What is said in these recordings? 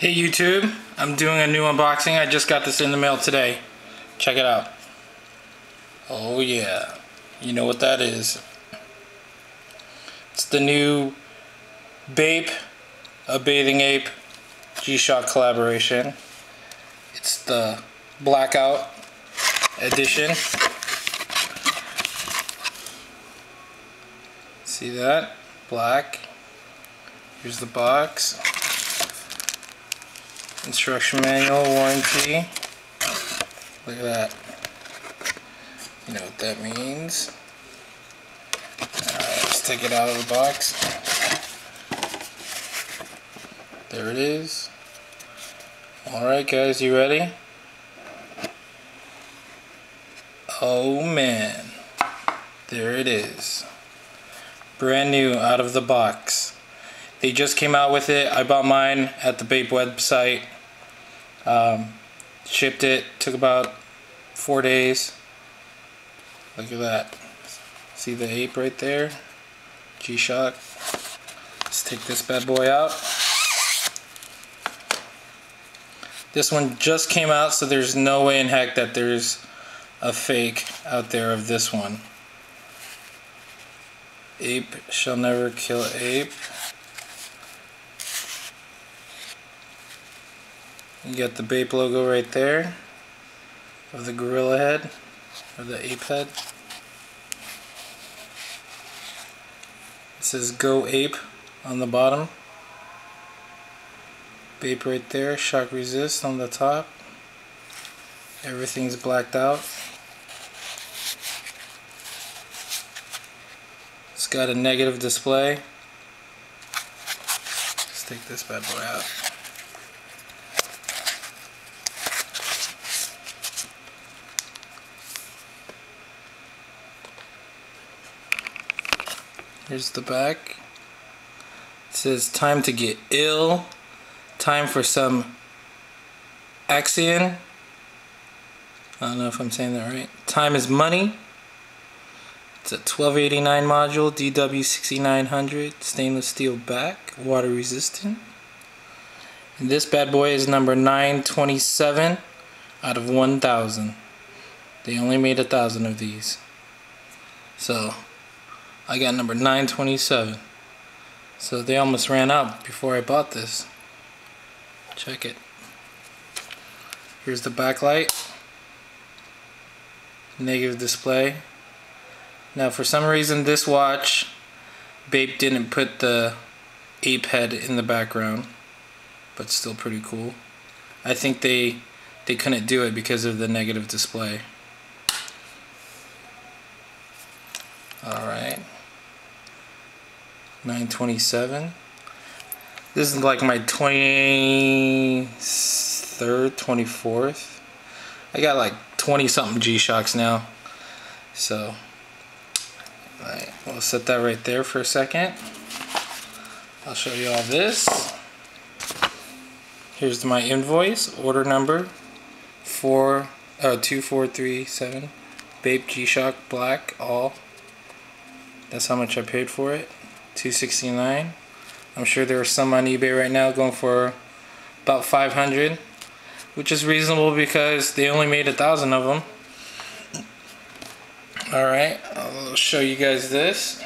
Hey YouTube, I'm doing a new unboxing. I just got this in the mail today. Check it out. Oh yeah, you know what that is. It's the new BAPE, a Bathing Ape G-Shock collaboration. It's the Blackout edition. See that? Black. Here's the box. Instruction manual, warranty. Look at that. You know what that means. Alright, let's take it out of the box. There it is. Alright guys, you ready? Oh man. There it is. Brand new out of the box. They just came out with it. I bought mine at the BAPE website. Shipped it. Took about 4 days. Look at that. See the ape right there? G-Shock. Let's take this bad boy out. This one just came out, so there's no way in heck that there's a fake out there of this one. Ape shall never kill ape. You got the BAPE logo right there of the gorilla head, or the ape head. It says Go Ape on the bottom. BAPE right there, shock resist on the top. Everything's blacked out. It's got a negative display. Let's take this bad boy out. Here's the back. It says time to get ill. Time for some Axion. I don't know if I'm saying that right. Time is money. It's a 1289 module, DW6900, stainless steel back, water resistant. And this bad boy is number 927 out of 1,000. They only made 1,000 of these. So I got number 927. So they almost ran out before I bought this. Check it. Here's the backlight. Negative display. Now for some reason this watch, BAPE didn't put the ape head in the background. But still pretty cool. I think they couldn't do it because of the negative display. Alright. 927. This is like my 23rd, 24th. I got like 20 something G-Shocks now. So, alright, we'll set that right there for a second. I'll show you all this. Here's my invoice, order number 2437, BAPE G-Shock Black, all. That's how much I paid for it, $269. I'm sure there are some on eBay right now going for about $500, which is reasonable because they only made 1,000 of them. Alright, I'll show you guys this.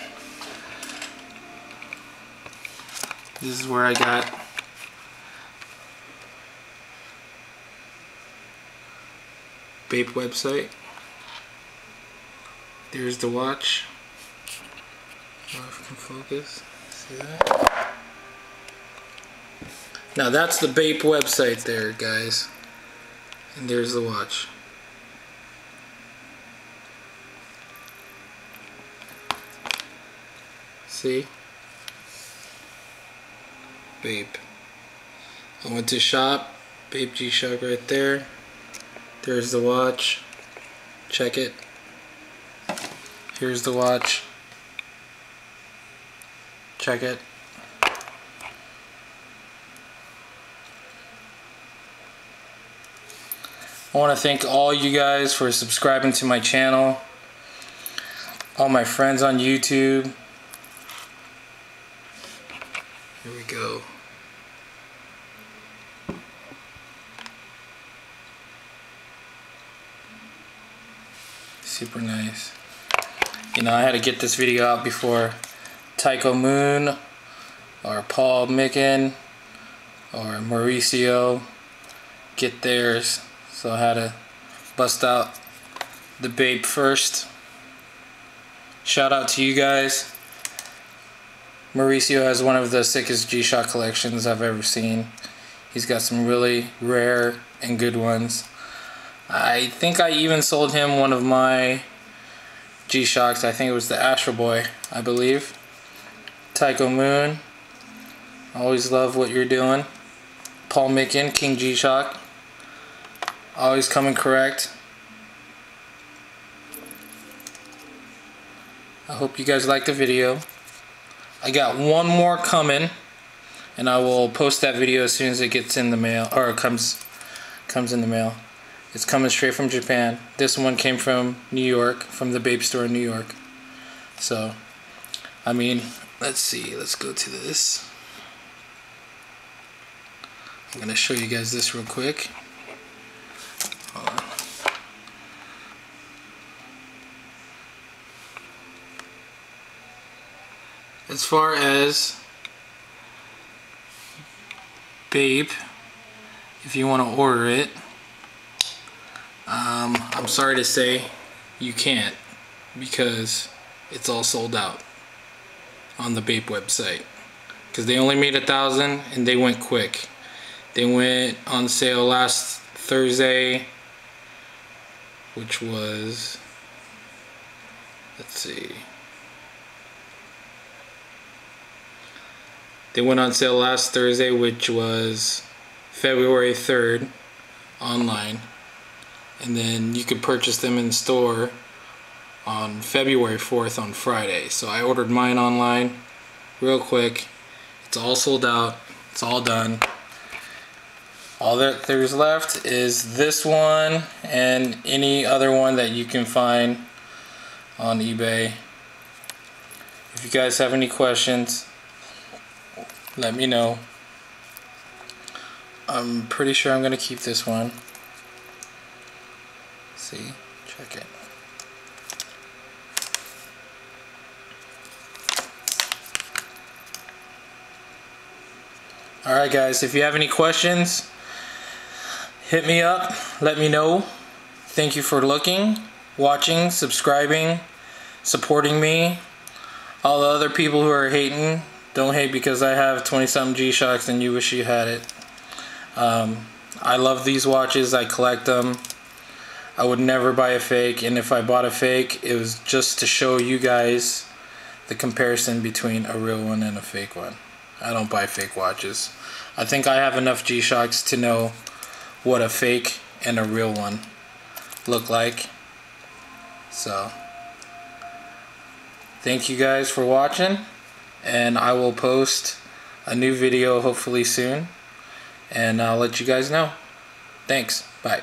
This is where I got BAPE website. There's the watch. If I can focus. See that? Now that's the BAPE website there, guys. And there's the watch. See? BAPE. I went to shop. BAPE G-Shock right there. There's the watch. Check it. Here's the watch. Check it. I want to thank all you guys for subscribing to my channel. All my friends on YouTube. Here we go. Super nice. You know, I had to get this video out before Tycho Moon or Paul Micken or Mauricio get theirs. So I had to bust out the BAPE first. Shout out to you guys. Mauricio has one of the sickest G-Shock collections I've ever seen. He's got some really rare and good ones. I think I even sold him one of my G-Shocks. I think it was the Astro Boy, I believe. Tycho Moon, always love what you're doing. Paul Micken, King G-Shock, always coming correct. I hope you guys liked the video. I got one more coming, and I will post that video as soon as it gets in the mail, or it comes in the mail. It's coming straight from Japan. This one came from New York, from the BAPE store in New York. So, I mean, let's see. Let's go to this. I'm gonna show you guys this real quick. Hold on. As far as BAPE, if you want to order it, I'm sorry to say you can't, because it's all sold out on the BAPE website, because they only made 1,000 and they went quick. They went on sale last Thursday, which was, let's see, they went on sale last Thursday, which was February 3rd, online. And then you could purchase them in store on February 4th on Friday. So I ordered mine online real quick. It's all sold out. It's all done. All that there's left is this one and any other one that you can find on eBay. If you guys have any questions, let me know. I'm pretty sure I'm gonna keep this one. See, check it. Alright guys, if you have any questions, hit me up, let me know. Thank you for looking, watching, subscribing, supporting me. All the other people who are hating, don't hate because I have 20-something G-Shocks and you wish you had it. I love these watches, I collect them. I would never buy a fake, and if I bought a fake, it was just to show you guys the comparison between a real one and a fake one. I don't buy fake watches. I think I have enough G-Shocks to know what a fake and a real one look like. So, thank you guys for watching, and I will post a new video hopefully soon, and I'll let you guys know. Thanks. Bye.